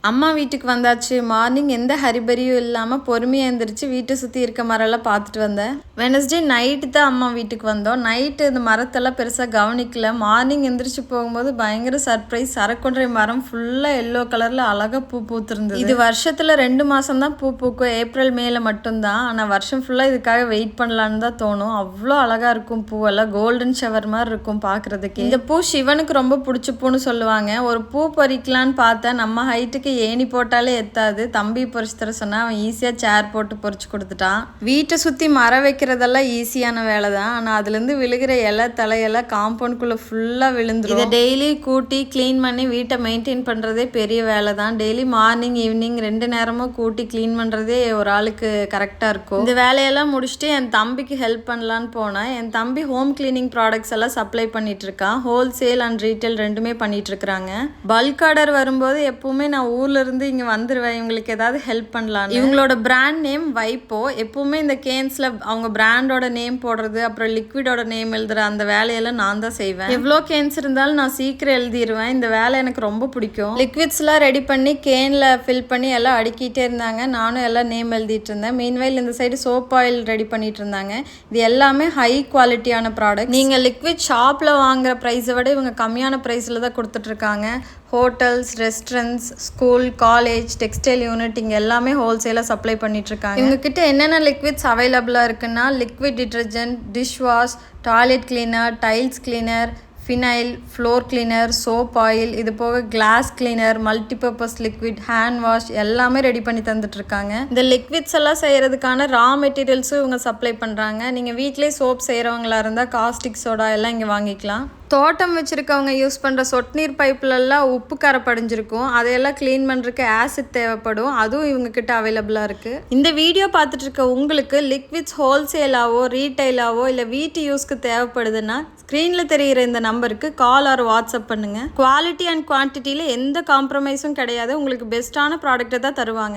அம்மா வீட்டுக்கு வந்தாச்சு. மார்னிங் எந்த ஹரிபரியும் இல்லாமல் பொறுமையாக எழுந்திரிச்சு வீட்டை சுற்றி இருக்க மரம்லாம் பார்த்துட்டு வந்தேன். வெனஸ்டே நைட்டு தான் அம்மா வீட்டுக்கு வந்தோம். நைட்டு இந்த மரத்தெல்லாம் பெருசாக கவனிக்கல. மார்னிங் எந்திரிச்சு போகும்போது பயங்கர சர்ப்ரைஸ். சரக்கொன்றை மரம் ஃபுல்லாக எல்லோ கலரில் அழகாக பூ பூத்துருந்தது. இது வருஷத்தில் 2 மாதம் தான் பூ பூக்கும், ஏப்ரல் மேல மட்டும்தான். ஆனால் வருஷம் ஃபுல்லாக இதுக்காக வெயிட் பண்ணலான்னு தான் தோணும். அவ்வளோ அழகாக இருக்கும் பூவெல்லாம், கோல்டன் ஷவர் மாதிரி இருக்கும் பார்க்குறதுக்கு. இந்த பூ சிவனுக்கு ரொம்ப பிடிச்ச பூன்னு சொல்லுவாங்க. ஒரு பூ பறிக்கலான்னு பார்த்தேன். நம்ம ஹைட்டுக்கு ஏணி போட்டாலே எத்தாது. தம்பி பொறிச்சு தர சொன்னா அவன் ஈஸியாக சேர் போட்டு பொறிச்சு கொடுத்துட்டான். வீட்டை சுற்றி மரம் வைக்கிறதெல்லாம் ஈஸியான வேலை தான். ஆனால் அதுலேருந்து விழுகிற இலை தலையெல்லாம் காம்பவுண்ட்குள்ளே ஃபுல்லாக விழுந்துடும். இதை டெய்லி கூட்டி க்ளீன் பண்ணி வீட்டை மெயின்டைன் பண்ணுறதே பெரிய வேலை தான். டெய்லி மார்னிங் ஈவினிங் 2 நேரமும் கூட்டி க்ளீன் பண்ணுறதே ஒரு ஆளுக்கு கரெக்டாக இருக்கும். இந்த வேலையெல்லாம் முடிச்சுட்டு என் தம்பிக்கு ஹெல்ப் பண்ணலான்னு போனேன். என் தம்பி ஹோம் கிளீனிங் ப்ராடக்ட்ஸ் எல்லாம் சப்ளை பண்ணிட்டு இருக்கான். ஹோல்சேல் அண்ட் ரீட்டைல் ரெண்டுமே பண்ணிட்டு இருக்கிறாங்க. பல்க் ஆர்டர் வரும்போது எப்பவுமே நான் ஊர்ல இருந்து இங்கே வந்துடுவேன் இவங்களுக்கு ஏதாவது ஹெல்ப் பண்ணலாம். இவங்களோட பிராண்ட் நேம் வைப்போ. எப்பவுமே இந்த கேன்ஸில் அவங்க பிராண்டோட நேம் போடுறது, அப்புறம் லிக்விடோட நேம் எழுதுற அந்த வேலையெல்லாம் நான் தான் செய்வேன். எவ்வளோ கேன்ஸ் இருந்தாலும் நான் சீக்கிரம் எழுதிடுவேன். இந்த வேலை எனக்கு ரொம்ப பிடிக்கும். லிக்விட்ஸ்லாம் ரெடி பண்ணி கேனில் ஃபில் பண்ணி எல்லாம் அடுக்கிட்டே இருந்தாங்க. நானும் எல்லாம் நேம் எழுதிட்டு இருந்தேன். மீன்வைல் இந்த சைடு சோப் ஆயில் ரெடி பண்ணிட்டு இருந்தாங்க. இது எல்லாமே ஹை குவாலிட்டியான ப்ராடக்ட். நீங்கள் லிக்விட் ஷாப்பில் வாங்குற ப்ரைஸை விட இவங்க கம்மியான ப்ரைஸில் தான் கொடுத்துட்ருக்காங்க. Hotels, restaurants, school, college, textile unit இங்கே எல்லாமே ஹோல்சேலாக சப்ளை பண்ணிகிட்ருக்காங்க. இவங்ககிட்ட என்னென்ன லிக்விட்ஸ் அவைலபிளாக இருக்குன்னா liquid detergent, dish wash, toilet cleaner, tiles cleaner, phenyl, floor cleaner, soap oil, இது போக class cleaner, multipurpose liquid, hand wash எல்லாமே ரெடி பண்ணி தந்துட்டுருக்காங்க. இந்த லிக்விட்ஸ் எல்லாம் செய்கிறதுக்கான ரா மெட்டீரியல்ஸும் இவங்க சப்ளை பண்ணுறாங்க. நீங்கள் வீட்டிலே சோப் செய்கிறவங்களா இருந்தால் காஸ்டிக் சோடா எல்லாம் இங்கே வாங்கிக்கலாம். தோட்டம் வச்சுருக்கவங்க யூஸ் பண்ணுற சொட்டு நீர் பைப்லெல்லாம் உப்பு கரை படிஞ்சிருக்கும். அதையெல்லாம் க்ளீன் பண்ணுறதுக்கு ஆசிட் தேவைப்படும். அதுவும் இவங்கக்கிட்ட அவைலபிளாக இருக்குது. இந்த வீடியோ பார்த்துட்டு இருக்க உங்களுக்கு லிக்விட்ஸ் ஹோல்சேலாவோ ரீட்டைலாவோ இல்லை வீட்டு யூஸ்க்கு தேவைப்படுதுன்னா ஸ்க்ரீனில் தெரிகிற இந்த நம்பருக்கு கால் ஆர் வாட்ஸ்அப் பண்ணுங்கள். குவாலிட்டி அண்ட் குவான்டிட்டியில் எந்த காம்ப்ரமைஸும் கிடையாது. உங்களுக்கு பெஸ்ட்டான ப்ராடக்ட்டை தான் தருவாங்க.